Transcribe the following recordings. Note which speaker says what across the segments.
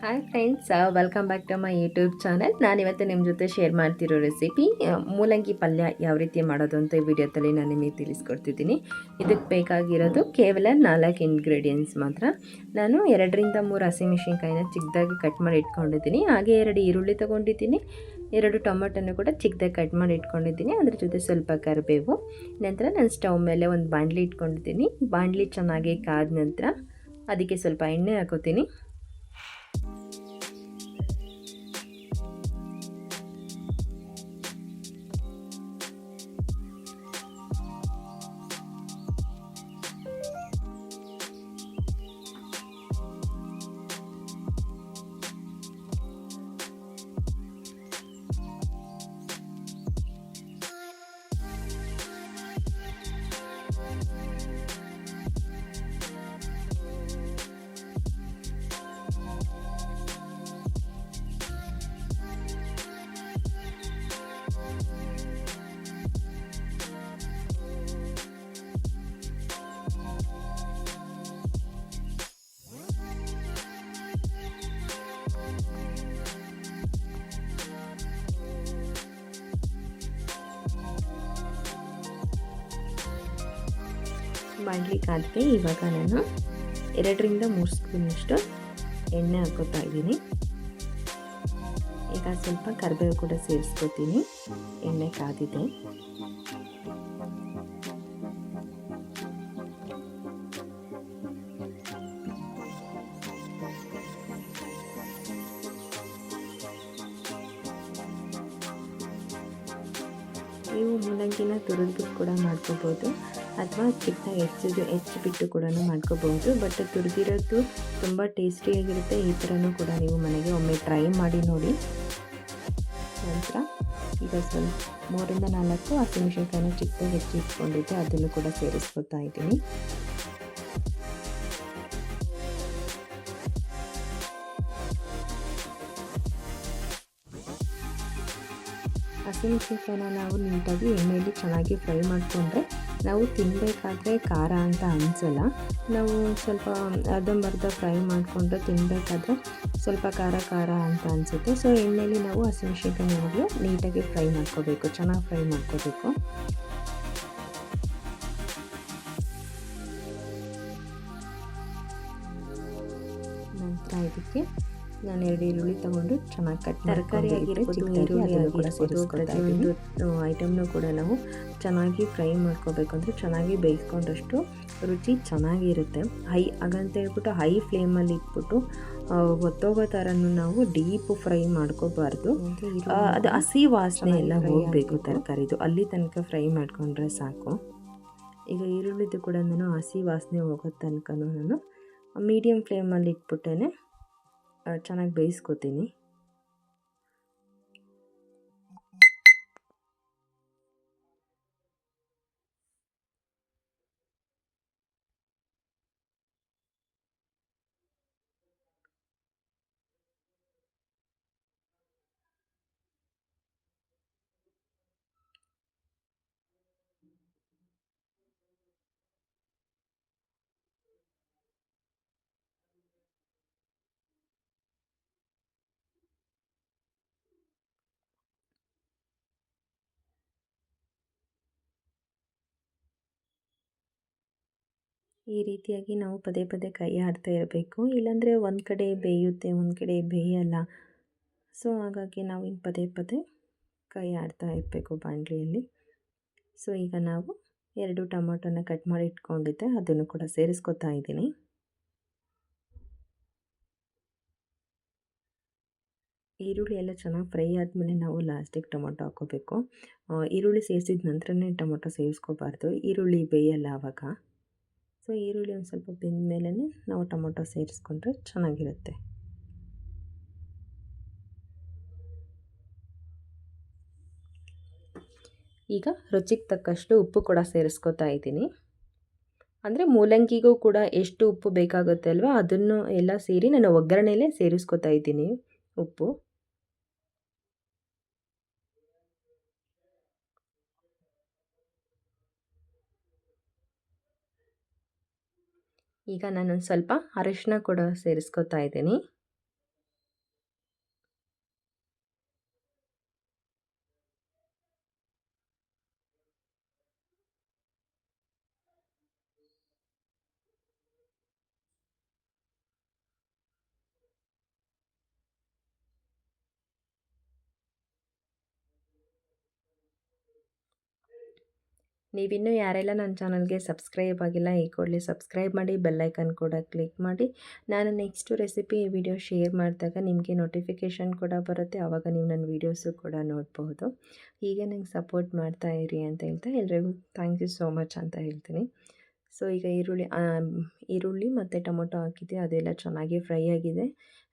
Speaker 1: Hi friends, welcome back to my YouTube channel. ನಾನಿವತ್ತು ನಿಮ್ಮ ಜೊತೆ ಶೇರ್ ಮಾಡ್ತಿರೋ ರೆಸಿಪಿ ಮೂಲಂಗಿ ಪಲ್ಯ ಯಾವ ರೀತಿ ಮಾಡೋದು ಅಂತ ಈ ವಿಡಿಯೋದಲ್ಲಿ ನಾನು ನಿಮಗೆ ತಿಳಿಸ್ಕೊಡ್ತಿದ್ದೀನಿ. ಇದಕ್ಕೆ ಬೇಕಾಗಿರೋದು ಕೇವಲ 4 ಇಂಗ್ರೀಡಿಯೆಂಟ್ಸ್ ಮಾತ್ರ. ನಾನು 2ರಿಂದ 3 ಹಸಿಮೆಣಸಿನ್ಕಾಯಿನ ಚಿಕ್ಕದಾಗಿ ಕಟ್ ಮಾಡಿ ಇಟ್ಕೊಂಡಿದ್ದೀನಿ. ಹಾಗೆ 2 ಈರುಳ್ಳಿ ತೊಗೊಂಡಿದ್ದೀನಿ, 2 ಟೊಮೊಟೊನ ಕೂಡ ಚಿಕ್ಕದಾಗಿ ಕಟ್ ಮಾಡಿ ಇಟ್ಕೊಂಡಿದ್ದೀನಿ. ಅದ್ರ ಜೊತೆ ಸ್ವಲ್ಪ ಕರಿಬೇವು. ನಂತರ ನಾನು ಸ್ಟವ್ ಮೇಲೆ ಒಂದು ಬಾಣಲಿ ಇಟ್ಕೊಂಡಿದ್ದೀನಿ. ಬಾಣಲಿ ಚೆನ್ನಾಗಿ ಕಾದ ನಂತರ ಅದಕ್ಕೆ ಸ್ವಲ್ಪ ಎಣ್ಣೆ ಹಾಕೋತೀನಿ. ಮಾಡಲಿಕ್ಕಾದರೆ ಇವಾಗ ನಾನು 2ರಿಂದ 3 ಸ್ಪೂನಷ್ಟು ಎಣ್ಣೆ ಹಾಕೋತಾ ಇದ್ದೀನಿ. ಈಗ ಸ್ವಲ್ಪ ಕರಿಬೇವು ಕೂಡ ಸೇರಿಸ್ಕೊತೀನಿ. ಎಣ್ಣೆ ಕಾದಿದೆ. ನೀವು ಮೂಲಂಗಿನ ತುರಿದ್ಬಿಟ್ಟು ಕೂಡ ಮಾಡ್ಕೋಬೋದು, ಅಥವಾ ಚಿಕ್ಕದಾಗಿ ಹೆಚ್ಚಿಬಿಟ್ಟು ಕೂಡ ಮಾಡ್ಕೋಬಹುದು. ಬಟ್ ತುರಿದಿರೋದು ತುಂಬ ಟೇಸ್ಟಿಯಾಗಿರುತ್ತೆ. ಈ ಥರನೂ ಕೂಡ ನೀವು ಮನೆಗೆ ಒಮ್ಮೆ ಟ್ರೈ ಮಾಡಿ ನೋಡಿ. ನಂತರ ಈಗ ಸ್ವಲ್ಪ 3ರಿಂದ 4 ಹಸಿಮೆಣಸಿನ್ಕಾಯಿನ ಚಿಕ್ಕದಾಗಿ ಹೆಚ್ಚಿಟ್ಕೊಂಡಿದ್ದೆ, ಅದನ್ನು ಕೂಡ ಸೇರಿಸ್ಕೊತಾ ಇದ್ದೀನಿ. ಹಸಿಮೆಣಸಿನ್ಕಾಯಿನ ನಾವು ನೀಟಾಗಿ ಎಣ್ಣೆಯಲ್ಲಿ ಚೆನ್ನಾಗಿ ಫ್ರೈ ಮಾಡಿಕೊಂಡ್ರೆ ನಾವು ತಿನ್ನಬೇಕಾದ್ರೆ ಖಾರ ಅಂತ ಅನಿಸಲ್ಲ. ನಾವು ಸ್ವಲ್ಪ ಅರ್ಧಂಬರ್ಧ ಫ್ರೈ ಮಾಡಿಕೊಂಡ್ರೆ ತಿನ್ನಬೇಕಾದ್ರೆ ಸ್ವಲ್ಪ ಖಾರ ಖಾರ ಅಂತ ಅನಿಸುತ್ತೆ. ಸೊ ಎಣ್ಣೆಯಲ್ಲಿ ನಾವು ಹಸಿಮೆಣಸಿನ್ಕಾಯಿನ ನೀಟಾಗಿ ಫ್ರೈ ಮಾಡ್ಕೋಬೇಕು, ಚೆನ್ನಾಗಿ ಫ್ರೈ ಮಾಡ್ಕೋಬೇಕು. ನಂತರ ಇದಕ್ಕೆ ನಾನು 2 ಈರುಳ್ಳಿ ತೊಗೊಂಡು ಚೆನ್ನಾಗಿ ತರಕಾರಿ ಆಗಿರ್ಬೋದು, ಈರುಳ್ಳಿ ಆಗಿರ್ಬೋದು, ಪ್ರತಿಯೊಂದು ಐಟಮ್ನು ಕೂಡ ನಾವು ಚೆನ್ನಾಗಿ ಫ್ರೈ ಮಾಡ್ಕೋಬೇಕು. ಅಂದರೆ ಚೆನ್ನಾಗಿ ಬೇಯಿಸ್ಕೊಂಡಷ್ಟು ರುಚಿ ಚೆನ್ನಾಗಿರುತ್ತೆ. ಹಾಗಂತ ಹೇಳ್ಬಿಟ್ಟು ಹೈ ಫ್ಲೇಮಲ್ಲಿ ಇಟ್ಬಿಟ್ಟು ಹೊತ್ತೋಗೋ ಥರನೂ ನಾವು ಡೀಪ್ ಫ್ರೈ ಮಾಡ್ಕೋಬಾರ್ದು. ಅದು ಹಸಿ ವಾಸನೆ ಎಲ್ಲ ಹೋಗಬೇಕು ತರಕಾರಿದು, ಅಲ್ಲಿ ತನಕ ಫ್ರೈ ಮಾಡಿಕೊಂಡ್ರೆ ಸಾಕು. ಈಗ ಈರುಳ್ಳಿದು ಕೂಡ ನಾನು ಹಸಿ ವಾಸನೆ ಹೋಗೋ ತನಕ ನಾನು ಮೀಡಿಯಮ್ ಫ್ಲೇಮಲ್ಲಿ ಇಟ್ಬಿಟ್ಟೇ ಚೆನ್ನಾಗಿ ಬೇಯಿಸ್ಕೊತೀನಿ. ಈ ರೀತಿಯಾಗಿ ನಾವು ಪದೇ ಪದೇ ಕೈ ಆಡ್ತಾ ಇರಬೇಕು, ಇಲ್ಲಾಂದರೆ ಒಂದು ಕಡೆ ಬೇಯುತ್ತೆ, ಒಂದು ಕಡೆ ಬೇಯಲ್ಲ. ಸೊ ಹಾಗಾಗಿ ನಾವು ಇನ್ನು ಪದೇ ಪದೇ ಕೈ ಆಡ್ತಾ ಇರಬೇಕು ಬಾಣಲಿಯಲ್ಲಿ. ಸೊ ಈಗ ನಾವು 2 ಟೊಮೊಟೊನ ಕಟ್ ಮಾಡಿ ಇಟ್ಕೊಂಡಿದ್ದೆ, ಅದನ್ನು ಕೂಡ ಸೇರಿಸ್ಕೊತಾ ಇದ್ದೀನಿ. ಈರುಳ್ಳಿ ಎಲ್ಲ ಚೆನ್ನಾಗಿ ಫ್ರೈ ಆದಮೇಲೆ ನಾವು ಲಾಸ್ಟಿಗೆ ಟೊಮೊಟೊ ಹಾಕ್ಕೋಬೇಕು. ಈರುಳ್ಳಿ ಸೇರಿಸಿದ ನಂತರನೇ ಟೊಮೊಟೊ ಸೇರಿಸ್ಕೋಬಾರ್ದು, ಈರುಳ್ಳಿ ಬೇಯಲ್ಲ ಆವಾಗ. ಸೊ ಈರುಳ್ಳಿ ಒಂದು ಸ್ವಲ್ಪ ಬೆಂದ ಮೇಲೆ ನಾವು ಟೊಮೊಟೊ ಸೇರಿಸ್ಕೊಂಡ್ರೆ ಚೆನ್ನಾಗಿರುತ್ತೆ. ಈಗ ರುಚಿಗೆ ತಕ್ಕಷ್ಟು ಉಪ್ಪು ಕೂಡ ಸೇರಿಸ್ಕೊತಾ ಇದ್ದೀನಿ. ಅಂದರೆ ಮೂಲಂಗಿಗೂ ಕೂಡ ಎಷ್ಟು ಉಪ್ಪು ಬೇಕಾಗುತ್ತೆ ಅಲ್ವಾ, ಅದನ್ನು ಎಲ್ಲ ಸೇರಿ ನಾನು ಒಗ್ಗರಣೆಯಲ್ಲೇ ಸೇರಿಸ್ಕೊತಾ ಇದ್ದೀನಿ ಉಪ್ಪು. ಈಗ ನಾನೊಂದು ಸ್ವಲ್ಪ ಅರಿಶಿನ ಕೂಡ ಸೇರಿಸ್ಕೊತಾ ಇದ್ದೀನಿ. ನೀವಿನ್ನೂ ಯಾರೆಲ್ಲ ನನ್ನ ಚಾನಲ್ಗೆ ಸಬ್ಸ್ಕ್ರೈಬ್ ಆಗಿಲ್ಲ ಈ ಕೂಡಲೇ ಸಬ್ಸ್ಕ್ರೈಬ್ ಮಾಡಿ, ಬೆಲ್ಲೈಕನ್ ಕೂಡ ಕ್ಲಿಕ್ ಮಾಡಿ. ನಾನು ನೆಕ್ಸ್ಟು ರೆಸಿಪಿ ವಿಡಿಯೋ ಶೇರ್ ಮಾಡಿದಾಗ ನಿಮಗೆ ನೋಟಿಫಿಕೇಷನ್ ಕೂಡ ಬರುತ್ತೆ. ಆವಾಗ ನೀವು ನನ್ನ ವೀಡಿಯೋಸು ಕೂಡ ನೋಡಬಹುದು. ಹೀಗೆ ನಂಗೆ ಸಪೋರ್ಟ್ ಮಾಡ್ತಾ ಇರಿ ಅಂತ ಹೇಳ್ತಾ ಎಲ್ರಿಗೂ ಥ್ಯಾಂಕ್ ಯು ಸೋ ಮಚ್ ಅಂತ ಹೇಳ್ತೀನಿ. ಸೊ ಈಗ ಈರುಳ್ಳಿ ಮತ್ತು ಟೊಮೊಟೊ ಹಾಕಿದ್ದೆ, ಅದೆಲ್ಲ ಚೆನ್ನಾಗಿ ಫ್ರೈ ಆಗಿದೆ.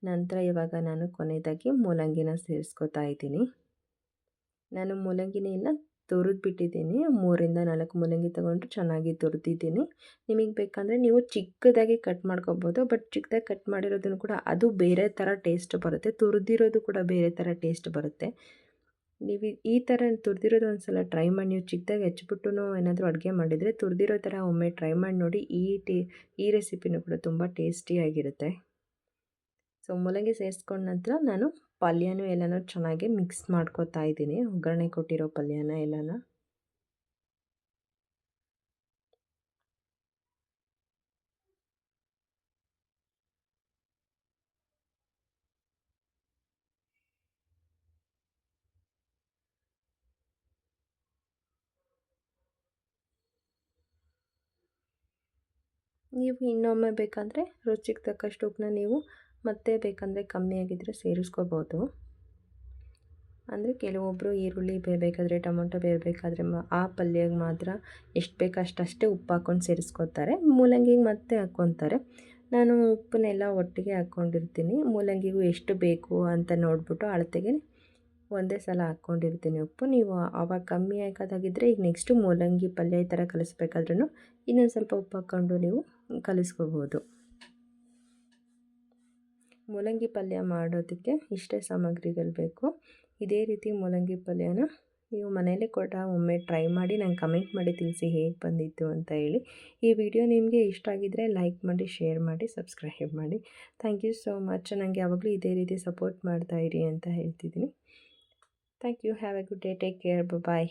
Speaker 1: ನಂತರ ಇವಾಗ ನಾನು ಕೊನೆಯದಾಗಿ ಮೂಲಂಗಿನ ಸೇರಿಸ್ಕೊತಾ ಇದ್ದೀನಿ. ನಾನು ಮೂಲಂಗಿನ ತುರಿದ್ಬಿಟ್ಟಿದ್ದೀನಿ. 3ರಿಂದ 4 ಮೂಲಂಗಿ ತೊಗೊಂಡು ಚೆನ್ನಾಗಿ ತುರಿದಿದ್ದೀನಿ. ನಿಮಗೆ ಬೇಕಂದರೆ ನೀವು ಚಿಕ್ಕದಾಗಿ ಕಟ್ ಮಾಡ್ಕೊಬೋದು. ಬಟ್ ಚಿಕ್ಕದಾಗಿ ಕಟ್ ಮಾಡಿರೋದನ್ನು ಕೂಡ ಅದು ಬೇರೆ ಥರ ಟೇಸ್ಟ್ ಬರುತ್ತೆ, ತುರಿದಿರೋದು ಕೂಡ ಬೇರೆ ಥರ ಟೇಸ್ಟ್ ಬರುತ್ತೆ. ನೀವು ಈ ಥರ ತುರಿದಿರೋದು ಒಂದು ಸಲ ಟ್ರೈ ಮಾಡಿ. ನೀವು ಚಿಕ್ಕದಾಗಿ ಹೆಚ್ಚಿಬಿಟ್ಟು ಏನಾದರೂ ಅಡುಗೆ ಮಾಡಿದರೆ ತುರಿದಿರೋ ಥರ ಒಮ್ಮೆ ಟ್ರೈ ಮಾಡಿ ನೋಡಿ. ಈ ರೆಸಿಪಿನೂ ಕೂಡ ತುಂಬ ಟೇಸ್ಟಿಯಾಗಿರುತ್ತೆ. ಸೊ ಮೂಲಂಗಿ ಸೇರಿಸ್ಕೊಂಡ ನಂತರ ನಾನು ಪಲ್ಯನೂ ಎಲ್ಲನೂ ಚೆನ್ನಾಗಿ ಮಿಕ್ಸ್ ಮಾಡ್ಕೊತಾ ಇದ್ದೀನಿ, ಒಗ್ಗರಣೆ ಕೊಟ್ಟಿರೋ ಪಲ್ಯನ ಎಲ್ಲನ. ನೀವು ಇನ್ನೊಮ್ಮೆ ಬೇಕಂದರೆ ರುಚಿಗೆ ತಕ್ಕಷ್ಟು ಉಪ್ಪನ್ನ ನೀವು ಮತ್ತೆ ಬೇಕಂದರೆ ಕಮ್ಮಿ ಆಗಿದ್ದರೆ ಸೇರಿಸ್ಕೋಬೋದು. ಅಂದರೆ ಕೆಲವೊಬ್ಬರು ಈರುಳ್ಳಿ ಬೇಯಬೇಕಾದ್ರೆ, ಟೊಮೊಟೊ ಬೇಯಬೇಕಾದ್ರೆ ಆ ಪಲ್ಯಗೆ ಮಾತ್ರ ಎಷ್ಟು ಬೇಕೋ ಅಷ್ಟೇ ಉಪ್ಪು ಹಾಕ್ಕೊಂಡು ಸೇರಿಸ್ಕೋತಾರೆ, ಮೂಲಂಗಿಗೆ ಮತ್ತೆ ಹಾಕ್ಕೊತಾರೆ. ನಾನು ಉಪ್ಪನ್ನೆಲ್ಲ ಒಟ್ಟಿಗೆ ಹಾಕ್ಕೊಂಡಿರ್ತೀನಿ. ಮೂಲಂಗಿಗೂ ಎಷ್ಟು ಬೇಕು ಅಂತ ನೋಡಿಬಿಟ್ಟು ಅಳತೆಗೆ ಒಂದೇ ಸಲ ಹಾಕ್ಕೊಂಡಿರ್ತೀನಿ ಉಪ್ಪು. ನೀವು ಆವಾಗ ಕಮ್ಮಿ ಆಗೋದಾಗಿದ್ದರೆ ಈಗ ನೆಕ್ಸ್ಟು ಮೂಲಂಗಿ ಪಲ್ಯ ಈ ಥರ ಕಲಿಸ್ಬೇಕಾದ್ರೂ ಇನ್ನೊಂದು ಸ್ವಲ್ಪ ಉಪ್ಪು ಹಾಕ್ಕೊಂಡು ನೀವು ಕಲಿಸ್ಕೋಬೋದು. ಮೂಲಂಗಿ ಪಲ್ಯ ಮಾಡೋದಕ್ಕೆ ಇಷ್ಟೇ ಸಾಮಗ್ರಿಗಳು ಬೇಕು. ಇದೇ ರೀತಿ ಮೂಲಂಗಿ ಪಲ್ಯನ ನೀವು ಮನೇಲೇ ಕೂಡ ಒಮ್ಮೆ ಟ್ರೈ ಮಾಡಿ ನಂಗೆ ಕಮೆಂಟ್ ಮಾಡಿ ತಿಳಿಸಿ ಹೇಗೆ ಬಂದಿತ್ತು ಅಂತ ಹೇಳಿ. ಈ ವಿಡಿಯೋ ನಿಮಗೆ ಇಷ್ಟ ಆಗಿದ್ದರೆ ಲೈಕ್ ಮಾಡಿ, ಶೇರ್ ಮಾಡಿ, ಸಬ್ಸ್ಕ್ರೈಬ್ ಮಾಡಿ. Thank you so much. ನನಗೆ ಯಾವಾಗಲೂ ಇದೇ ರೀತಿ ಸಪೋರ್ಟ್ ಮಾಡ್ತಾಯಿರಿ ಅಂತ ಹೇಳ್ತಿದ್ದೀನಿ. Thank you. Have a good day. Take care. Bye.